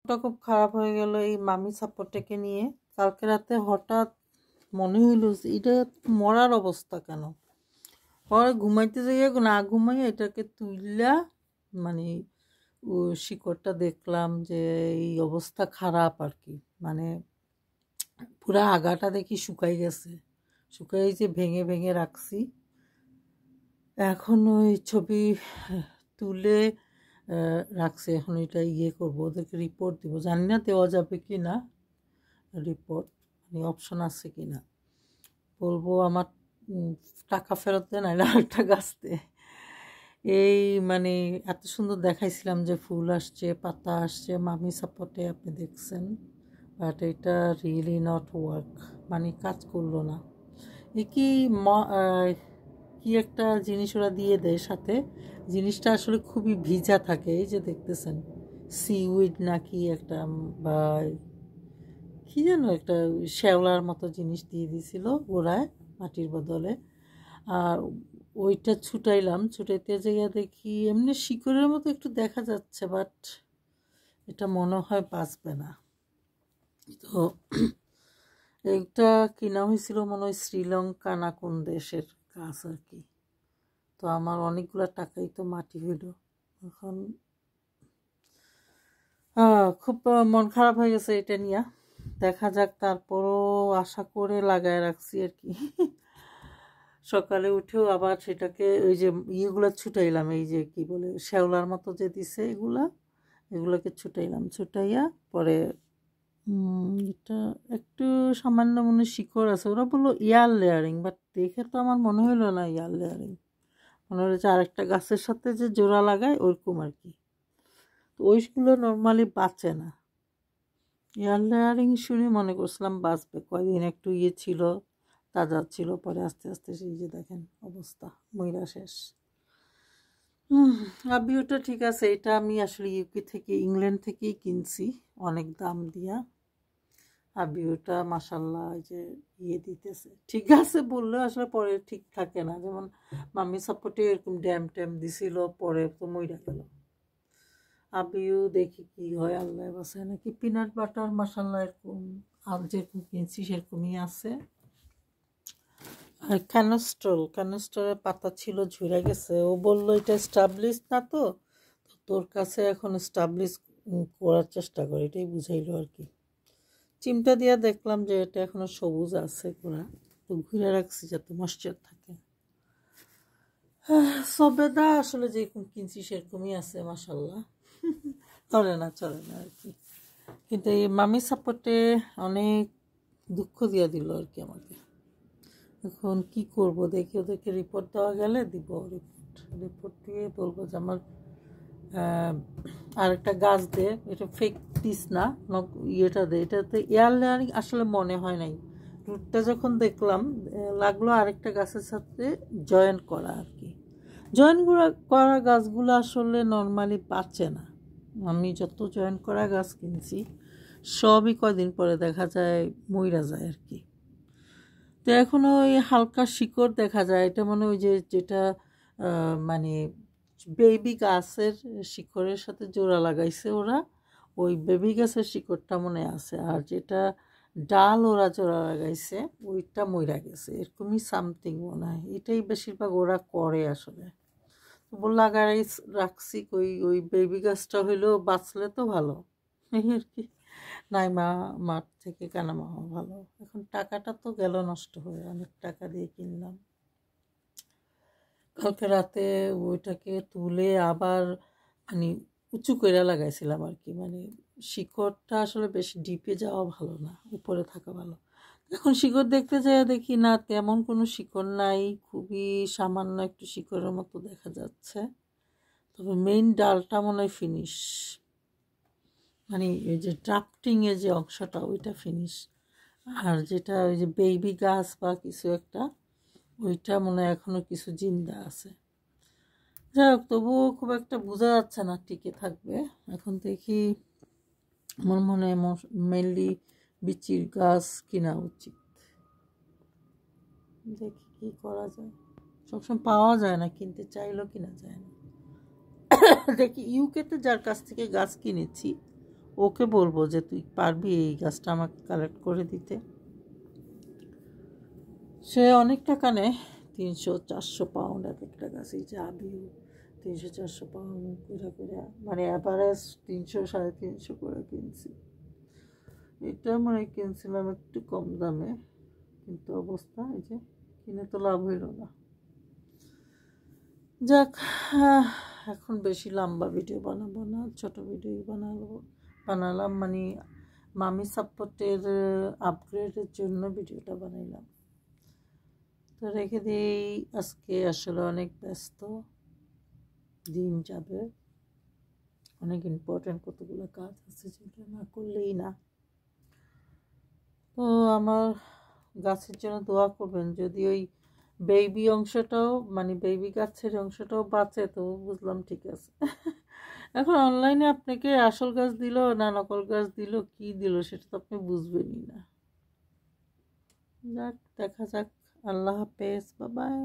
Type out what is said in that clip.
মুডটা খুব খারাপ হয়ে গেল এই মামি সাপোর্টটাকে নিয়ে। কালকে রাতে হঠাৎ মনে হইল এটা মরার অবস্থা কেন। পরে ঘুমাইতে যাইয়া না ঘুমাইয়া এটাকে তুইলা মানে ও শিকড়টা দেখলাম যে এই অবস্থা খারাপ আর কি, মানে পুরা আগাটা দেখি শুকাই গেছে, শুকাই যে ভেঙে ভেঙে রাখছি। এখন ওই ছবি তুলে রাখছে, এখন এটা করবো, ওদেরকে রিপোর্ট দিব। জানি না দেওয়া যাবে কি না রিপোর্ট, মানে অপশন আছে কি না। বলবো আমার টাকা ফেরত দেন, নাহলে আরেকটা গাছ দে। এই মানে এত সুন্দর দেখাইছিলাম যে ফুল আসছে, পাতা আসছে মামি সাপোর্টে, আপনি দেখছেন, বাট এটা রিয়েলি নট ওয়ার্ক, মানে কাজ করলো না। এ কি কি একটা জিনিস ওরা দিয়ে দেয় সাথে, জিনিসটা আসলে খুবই ভিজা থাকে, এই যে দেখতেছেন সিউইড নাকি একটা, বা কি যেন একটা শ্যাওলার মতো জিনিস দিয়ে দিয়েছিল গোড়ায় মাটির বদলে। আর ওইটা ছুটাইলাম, ছুটাইতে যাইয়া দেখি এমনি শিকড়ের মতো একটু দেখা যাচ্ছে, বাট এটা মনে হয় বাঁচবে না। তো এইটা কিনা হয়েছিল মনে হয় শ্রীলঙ্কা না কোন দেশের গাছ আর কি। তো আমার অনেকগুলো টাকাই তো মাটি হইল। এখন খুব মন খারাপ হয়ে গেছে এটা নিয়ে। দেখা যাক, তারপরও আশা করে লাগায় রাখছি আর কি। সকালে উঠেও আবার সেটাকে ওই যে ইয়েগুলা ছুটাইলাম, এই যে কি বলে শ্যাওলার মতো যে দিছে এগুলোকে ছুটাইলাম, ছুটাইয়া পরে এটা একটু সামান্য মনে শিকড় আছে, ওরা বললো ইয়ার লেয়ারিং, বাট দেখে তো আমার মনে হইলো না ইয়ার লেয়ারিং, মনে হচ্ছে আরেকটা গাছের সাথে যে জোড়া লাগায় ওরকম আর কি। তো ওইগুলো নর্মালি বাঁচে না, ইয়ার লেয়ারিং শুনে মনে করছিলাম বাঁচবে, কয়দিন একটু ছিল, তাজা ছিল, পরে আস্তে আস্তে সেই যে দেখেন অবস্থা, ময়রা শেষ। আবিওটা ঠিক আছে, এটা আমি আসলে ইউকে থেকে ইংল্যান্ড থেকেই কিনছি অনেক দাম দিয়া। আবিওটা মাশাল্লাহ যে দিতেছে ঠিক আছে বললেও আসলে পরে ঠিক থাকে না, যেমন মামি সাপোর্টে এরকম ড্যাম ট্যাম দিছিল, পরে তো মইরা গেল। আবিও দেখি কি হয়, আল্লাহ বাসায়। নাকি পিনাট বাটার মাশাল্লাহ এরকম আর যেরকম কিনছি সেরকমই আছে। আর ক্যানস্টলের পাতা ছিল ঝরে গেছে, ও বললো এটা স্টাবলিশ না, তো তোর কাছে এখন স্টাবলিশ করার চেষ্টা করে, এটাই বুঝাইলো আর কি। চিমটা দিয়া দেখলাম যে এটা এখনো সবুজ আছে গোড়া, তো ঘুরে রাখছি যাতে ময়েশ্চার থাকে। সবেদা আসলে যেরকম কিনছি সেরকমই আছে মাশাল্লাহ, চলে না আর কি। কিন্তু এই মামি সাপোর্টে অনেক দুঃখ দিয়া দিল আর কি আমাকে। এখন কি করব দেখি, ওদেরকে রিপোর্ট দেওয়া গেলে দিব, রিপোর্ট দিয়ে বলবো যে আমার আরেকটা গাছ দে, এটা ফেক পিস না, ইয়েটা দে, এটাতে এয়ার লেয়ারিং আসলে মনে হয় নাই। রুটটা যখন দেখলাম লাগলো আরেকটা গাছের সাথে জয়েন করা আর কি। জয়েন করা গাছগুলো আসলে নর্মালি বাঁচে না, আমি যত জয়েন করা গাছ কিনছি সবই কয়দিন পরে দেখা যায় মইরা যায় আর কি। তো এখনও ওই হালকা শিকড় দেখা যায়, এটা মনে ওই যে যেটা মানে বেবি গাছের শিকড়ের সাথে জোড়া লাগাইছে ওরা, ওই বেবি গাছের শিকড়টা মনে আছে, আর যেটা ডাল ওরা জোড়া লাগাইছে ওইটা মইরা গেছে, এরকমই সামথিং মনে হয়। এটাই বেশিরভাগ ওরা করে আসলে। তো লাগাই রাখছি, ওই বেবি গাছটা হইলেও বাঁচলে তো ভালো এই আর কি। নাই মাঠ থেকে কেনা মাওয়া ভালো। এখন টাকাটা তো গেল নষ্ট হয়ে, অনেক টাকা দিয়ে কিনলাম। কালকে রাতে ওইটাকে তুলে আবার মানে উঁচু করে লাগাইছিলাম আর কি, মানে শিকড়টা আসলে বেশি ডিপে যাওয়া ভালো না, উপরে থাকা ভালো। এখন শিকড় দেখতে যাই দেখি না তেমন কোনো শিকড় নাই, খুবই সামান্য একটু শিকড়ের মতো দেখা যাচ্ছে। তবে মেইন ডালটা মনে হয় ফিনিশ, মানে এই যে ড্রাফটিংয়ের যে অংশটা ওইটা ফিনিশ, আর যেটা ওই যে বেবি গাছ বা কিছু একটা ওইটা মনে হয় এখনও কিছু জিন্দা আছে। যাই হোক, তবুও খুব একটা বোঝা যাচ্ছে না টিকে থাকবে। এখন দেখি, আমার মনে হয় মেনলি বিচির গাছ কেনা উচিত, দেখি কি করা যায়। সবসময় পাওয়া যায় না, কিনতে চাইলেও কিনা যায় না। দেখি ইউকেতে যার কাছ থেকে গাছ কিনেছি ওকে বলবো যে তুই পারবি এই গাছটা আমাকে কালেক্ট করে দিতে। সে অনেক টাকা নেয়, 300-400 পাউন্ড এক একটা গাছ। এই যে আবিও 300-400 পাউন্ড করে, মানে অ্যাভারেজ 300-350 করে কিনছি। এটা মানে কিনছিলাম একটু কম দামে, কিন্তু অবস্থা এই যে কিনে তো লাভ হইল না। যাক, এখন বেশি লম্বা ভিডিও বানাবো না, ছোট ভিডিও বানালাম, মানে মামি সাপোর্টের আপগ্রেডের জন্য ভিডিওটা বানাইলাম। তো রেখে দিই, আজকে আসলে অনেক ব্যস্ত দিন যাবে, অনেক ইম্পর্টেন্ট কতগুলো কাজ আছে যেগুলো না করলেই না। তো আমার গাছের জন্য দোয়া করবেন, যদি ওই বেবি অংশটাও, মানে বেবি গাছের অংশটাও বাঁচে তো বুঝলাম ঠিক আছে। এখন অনলাইনে আপনাকে আসল গাছ দিল না নকল গাছ দিল, কি দিল সেটা তো আপনি বুঝবেনই না। যাক, দেখা যাক। আল্লাহ হাফেজ, বাই বাই।